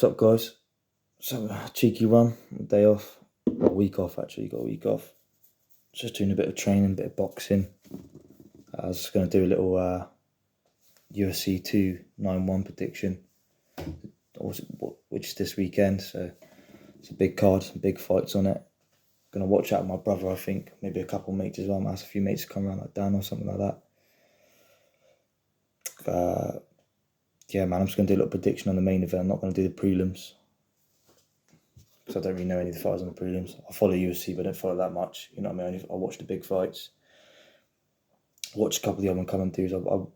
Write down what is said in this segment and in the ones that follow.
What's up, guys? So, cheeky run, day off, a week off actually, got a week off. Just doing a bit of training, a bit of boxing. I was just going to do a little UFC 291 prediction, which is this weekend, so it's a big card, some big fights on it. Going to watch out with my brother, I think, maybe a couple of mates as well. I might ask a few mates to come around, like Dan or something like that. Yeah, man, I'm just going to do a little prediction on the main event. I'm not going to do the prelims, because I don't really know any of the fighters on the prelims. I follow UFC, but I don't follow that much. You know what I mean? I watch the big fights. Watch a couple of the other coming throughs.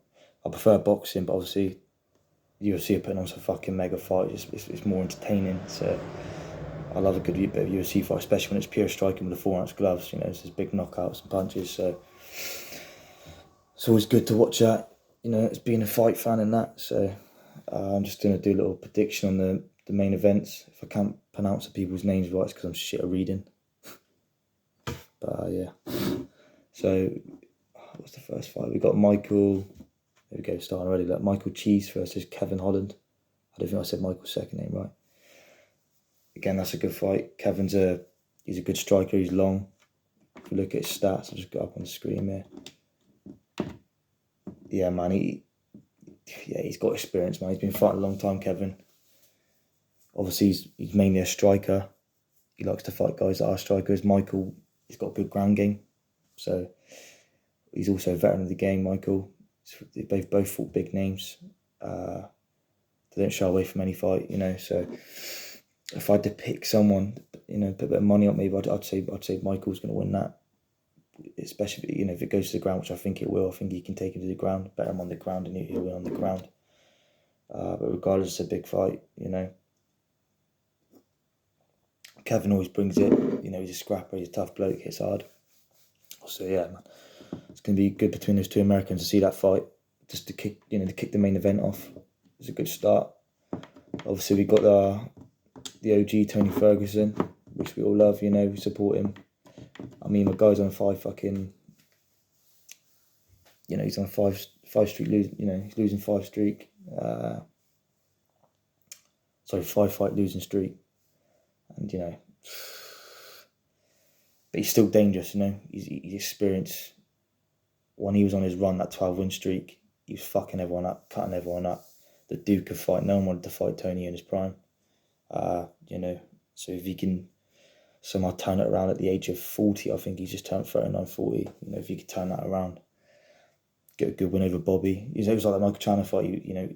I prefer boxing, but obviously UFC are putting on some fucking mega fights. It's more entertaining. So I love a good bit of UFC fight, especially when it's pure striking with the 4-ounce gloves. You know, it's just big knockouts and punches. So it's always good to watch that. You know, it's being a fight fan and that. So I'm just going to do a little prediction on the main events. If I can't pronounce the people's names right, it's because I'm shit at reading. But yeah. So what's the first fight? We got Michael. There we go, starting already. Like Michael Cheese versus Kevin Holland. I don't think I said Michael's second name right. Again, that's a good fight. Kevin's he's a good striker. He's long. If you look at his stats, I'll just go up on the screen there. Yeah, man, he's got experience, man. He's been fighting a long time, Kevin. Obviously, he's mainly a striker. He likes to fight guys that are strikers. Michael, he's got a good ground game. So he's also a veteran of the game, Michael. They've both fought big names. They don't shy away from any fight, you know. So if I had to pick someone, you know, put a bit of money on me, I'd say Michael's going to win that. Especially, you know, if it goes to the ground, which I think it will. I think he can take him to the ground. Better him on the ground, and he'll win on the ground. But regardless, it's a big fight, you know. Kevin always brings it. You know, he's a scrapper. He's a tough bloke. Hits hard. So yeah, man, it's going to be good between those two Americans to see that fight. Just to kick the main event off. It's a good start. Obviously, we got the OG Tony Ferguson, which we all love. You know, we support him. I mean, my guy's on 5 fucking. You know, he's on a 5 streak losing. You know, he's losing 5 streak. 5 fight losing streak. And, you know, but he's still dangerous, you know. He's experienced. When he was on his run, that 12-win streak, he was fucking everyone up, cutting everyone up. The Duke could fight. No one wanted to fight Tony in his prime. You know, so if he can somehow turn it around at the age of 40, I think he's just turned 39, 40. You know, if he could turn that around, get a good win over Bobby. You know, it was like that Michael Chandler fight. You know,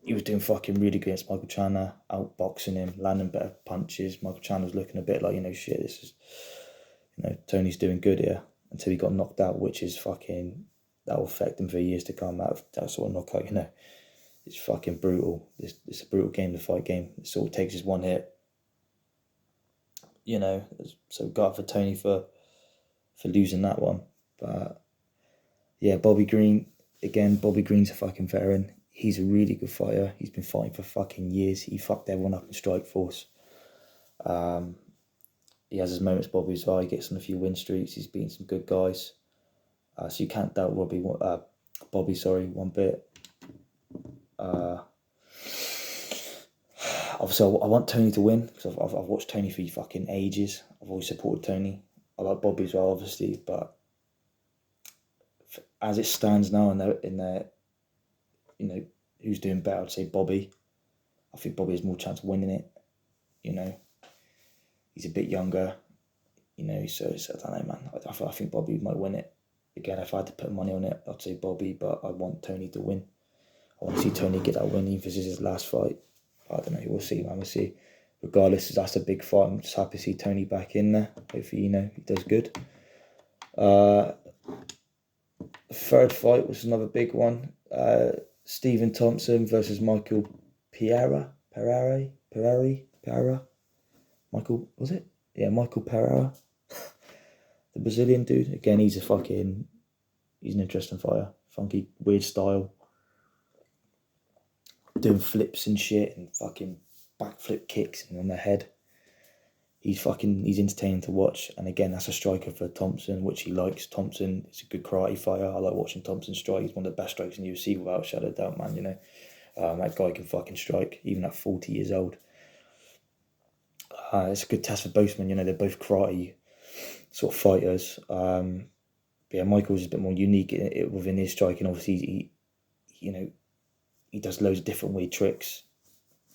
he was doing fucking really good against Michael Chandler, outboxing him, landing better punches. Michael Chandler was looking a bit like, you know, shit, this is, you know, Tony's doing good here, until he got knocked out, which is fucking, that will affect him for years to come. That sort of knockout, you know, it's fucking brutal. It's a brutal game, the fight game. It sort of takes just one hit. You know, so got for Tony for losing that one. But yeah, Bobby Green, again, Bobby Green's a fucking veteran. He's a really good fighter. He's been fighting for fucking years. He fucked everyone up in Strikeforce. He has his moments, Bobby, as well. He gets on a few win streaks. He's beaten some good guys. So you can't doubt Bobby, one bit. Obviously, I want Tony to win, because I've watched Tony for fucking ages. I've always supported Tony. I like Bobby as well, obviously, but as it stands now in their you know, who's doing better, I'd say Bobby. I think Bobby has more chance of winning it. You know, he's a bit younger. You know, so I don't know, man. I think Bobby might win it. Again, if I had to put money on it, I'd say Bobby, but I want Tony to win. I want to see Tony get that win, even if this is his last fight. I don't know, we'll see, man. We'll see. Regardless, that's a big fight. I'm just happy to see Tony back in there. Hopefully, you know, he does good. The third fight was another big one. Stephen Thompson versus Michael Pereira. Michael, was it? Yeah, Michael Pereira. The Brazilian dude. Again, he's an interesting fighter. Funky, weird style. Doing flips and shit and fucking backflip kicks and on their head. He's entertaining to watch. And again, that's a striker for Thompson, which he likes. Thompson is a good karate fighter. I like watching Thompson strike. He's one of the best strikers in UFC without a shadow of doubt, man, you know. That guy can fucking strike, even at 40 years old. It's a good test for both men. You know, they're both karate sort of fighters. Yeah, Michael's a bit more unique within his striking. Obviously, he does loads of different weird tricks.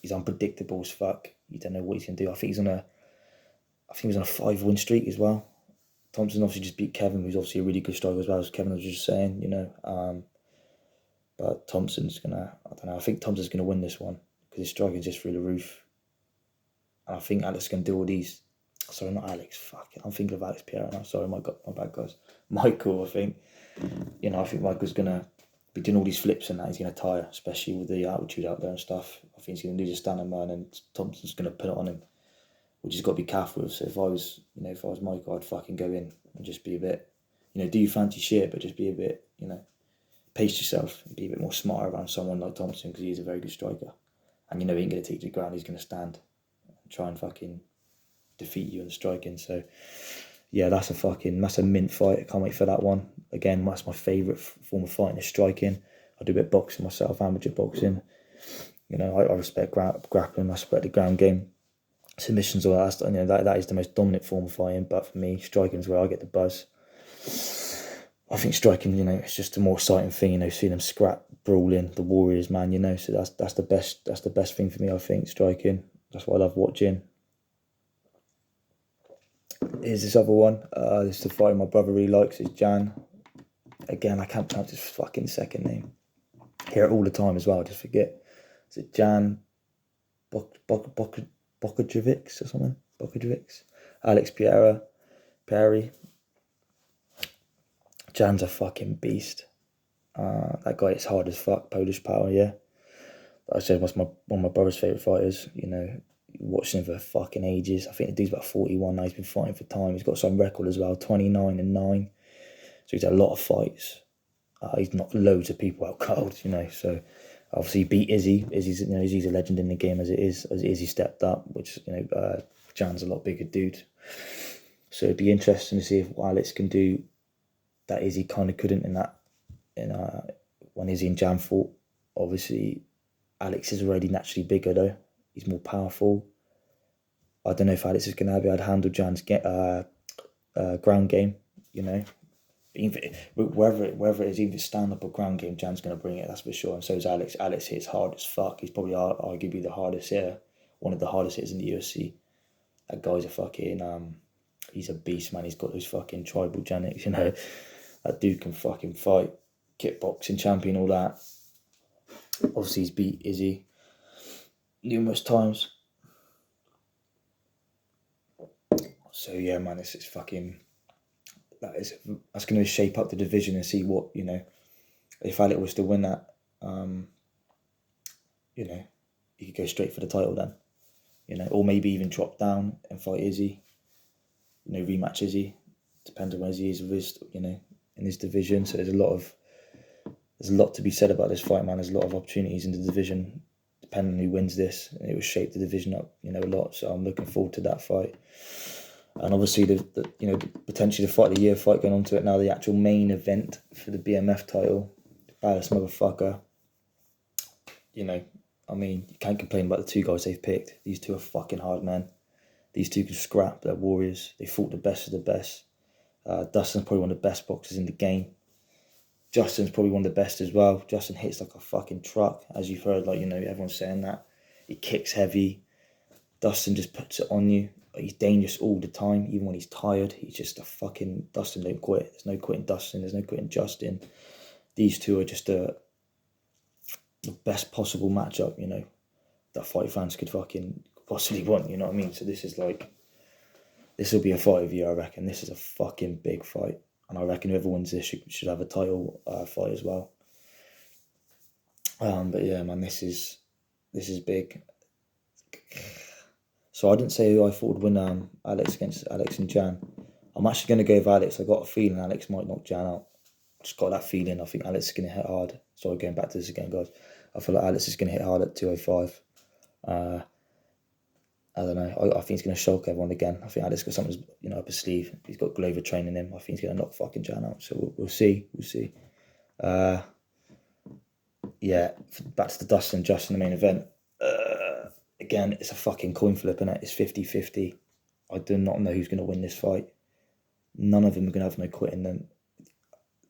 He's unpredictable as fuck. You don't know what he's gonna do. I think he was on a 5-win streak as well. Thompson obviously just beat Kevin, who's obviously a really good striker as well, as Kevin was just saying, But Thompson's gonna, I don't know, I think Thompson's gonna win this one because his striking's just through the roof. And I think Alex can do all these. Sorry, not Alex. Fuck it. I'm thinking of Alex Pierre now. Sorry, my bad, guys. Michael, I think. I think Michael's gonna be doing all these flips and that. He's gonna tire, especially with the altitude out there and stuff. I think he's gonna lose his standing man, and Thompson's gonna put it on him, which he's got to be careful with. So if I was Michael, I'd fucking go in and just be a bit, do you fancy shit, but just be a bit, pace yourself and be a bit more smarter around someone like Thompson because he's a very good striker, and he ain't gonna take to the ground. He's gonna stand and try and fucking defeat you in the striking. So yeah, that's a mint fight. I can't wait for that one. Again, that's my favourite form of fighting is striking. I do a bit of boxing myself, amateur boxing. I respect grappling. I respect the ground game. Submissions or that is the most dominant form of fighting. But for me, striking is where I get the buzz. I think striking, it's just a more exciting thing. Seeing them scrap, brawling, the warriors, man. So that's the best. That's the best thing for me. I think striking. That's what I love watching. Here's this other one. This is the fight my brother really likes. It's Jan. Again, I can't pronounce his fucking second name. Hear it all the time as well. I just forget. Is it Jan Bokojevic or something? Bokojevic? Alex Perry. Jan's a fucking beast. That guy is hard as fuck. Polish power, yeah. Like I said, was one of my brother's favourite fighters. Watching him for fucking ages. I think the dude's about 41 now. He's been fighting for time. He's got some record as well, 29-9. So he's had a lot of fights. He's knocked loads of people out cold, So obviously he beat Izzy. Izzy's a legend in the game as it is. As Izzy stepped up, which Jan's a lot bigger dude. So it'd be interesting to see if Alex can do that Izzy kind of couldn't when Izzy and Jan fought. Obviously, Alex is already naturally bigger though. He's more powerful. I don't know if Alex is going to be able to handle Jan's ground game, Even, whether it is either stand up or ground game, Jan's going to bring it, that's for sure. And so is Alex. Alex hits hard as fuck. He's probably arguably the hardest hitter, one of the hardest hitters in the UFC. That guy's a fucking, he's a beast, man. He's got those fucking tribal genetics, That dude can fucking fight. Kickboxing champion, all that. Obviously, he's beat Izzy numerous times. So yeah, man, this is fucking. That's going to shape up the division and see what if Alex was to win that, he could go straight for the title then, or maybe even drop down and fight Izzy, rematch Izzy, depends on where Izzy is with his, in his division. So there's a lot to be said about this fight, man. There's a lot of opportunities in the division, depending on who wins this, and it will shape the division up, a lot. So I'm looking forward to that fight. And obviously, potentially the fight of the year fight going on to it now, the actual main event for the BMF title, the baddest motherfucker. You can't complain about the two guys they've picked. These two are fucking hard men. These two can scrap. They're warriors. They fought the best of the best. Dustin's probably one of the best boxers in the game. Justin's probably one of the best as well. Justin hits like a fucking truck, as you've heard. Everyone's saying that. He kicks heavy. Dustin just puts it on you. He's dangerous all the time, even when he's tired. He's just a fucking... Dustin don't quit. There's no quitting Dustin. There's no quitting Justin. These two are just the best possible matchup, that fight fans could fucking possibly want, you know what I mean? So this will be a fight of the year, I reckon. This is a fucking big fight. And I reckon whoever wins this should have a title fight as well. But yeah, man, this is big. So I didn't say who I thought would win Alex against Alex and Jan. I'm actually going to go with Alex. I got a feeling Alex might knock Jan out. Just got that feeling. I think Alex is going to hit hard. Sorry, going back to this again, guys. I feel like Alex is going to hit hard at 205. I don't know. I think he's going to shock everyone again. I think Alex got something up his sleeve. He's got Glover training him. I think he's going to knock fucking Jan out. So we'll see. Yeah, back to the Dustin and Justin, the main event. again, it's a fucking coin flip, innit? It's 50-50. I do not know who's going to win this fight. None of them are going to have no quitting. Then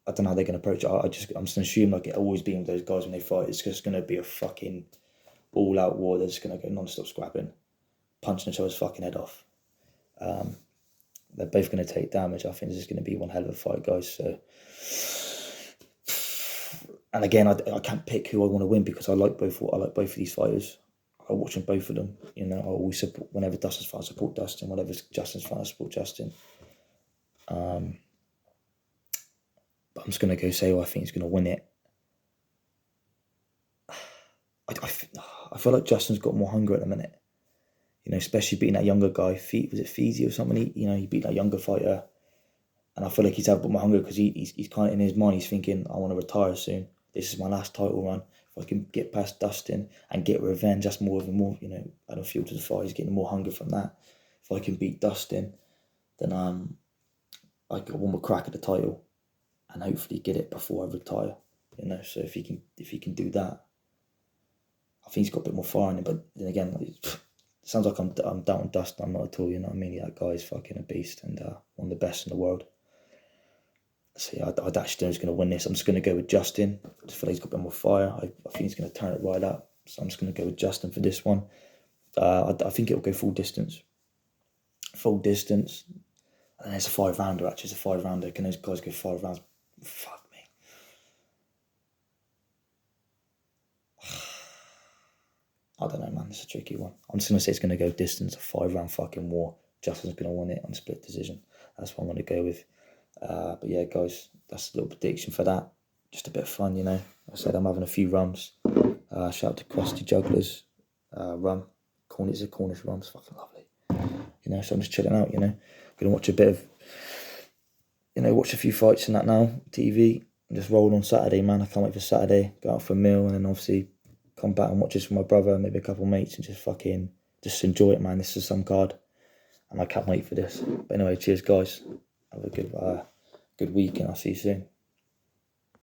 I don't know how they're going to approach it. I'm just going to assume like it always been with those guys when they fight. It's just going to be a fucking all-out war. They're just going to go non-stop scrapping, punching each other's fucking head off. They're both going to take damage. I think this is going to be one hell of a fight, guys. So, and again, I can't pick who I want to win because I like both of these fighters. I watch them, both of them. You know, I always support, whenever Dustin's fight, I support Dustin. Whenever Justin's fight, I support Justin. But I'm just going to go say who I think is going to win it. I feel like Justin's got more hunger at the minute. You know, especially beating that younger guy. Was it Feezy or something? He beat that younger fighter. And I feel like he's had a bit more hunger because he's kind of in his mind, he's thinking, I want to retire soon. This is my last title run. If I can get past Dustin and get revenge, that's more, I don't feel to the fight. He's getting more hunger from that. If I can beat Dustin, then I get one more crack at the title and hopefully get it before I retire. You know, so if he can do that, I think he's got a bit more fire in him. But then again, it sounds like I'm down on Dustin. I'm not at all. You know what I mean? That guy's fucking a beast and one of the best in the world. So yeah, I actually know who's going to win this. I'm just going to go with Justin. I just feel like he's got a bit more fire. I think he's going to turn it right up. So I'm just going to go with Justin for this one. I think it'll go full distance. Full distance. And it's a 5-rounder, actually. It's a 5-rounder. Can those guys go 5 rounds? Fuck me. I don't know, man. It's a tricky one. I'm just going to say it's going to go distance. A 5-round fucking war. Justin's going to win it on split decision. That's what I'm going to go with. But yeah, guys, that's a little prediction for that. Just a bit of fun, you know. I said I'm having a few rums. Shout out to Crusty Jugglers. Rum. It's a Cornish rum. It's fucking lovely. You know, so I'm just chilling out, you know. Gonna watch a bit of, watch a few fights and that now. TV. And just roll on Saturday, man. I can't wait for Saturday. Go out for a meal and then obviously come back and watch this with my brother and maybe a couple of mates and just enjoy it, man. This is some card. And I can't wait for this. But anyway, cheers, guys. Have a good week and I'll see you soon.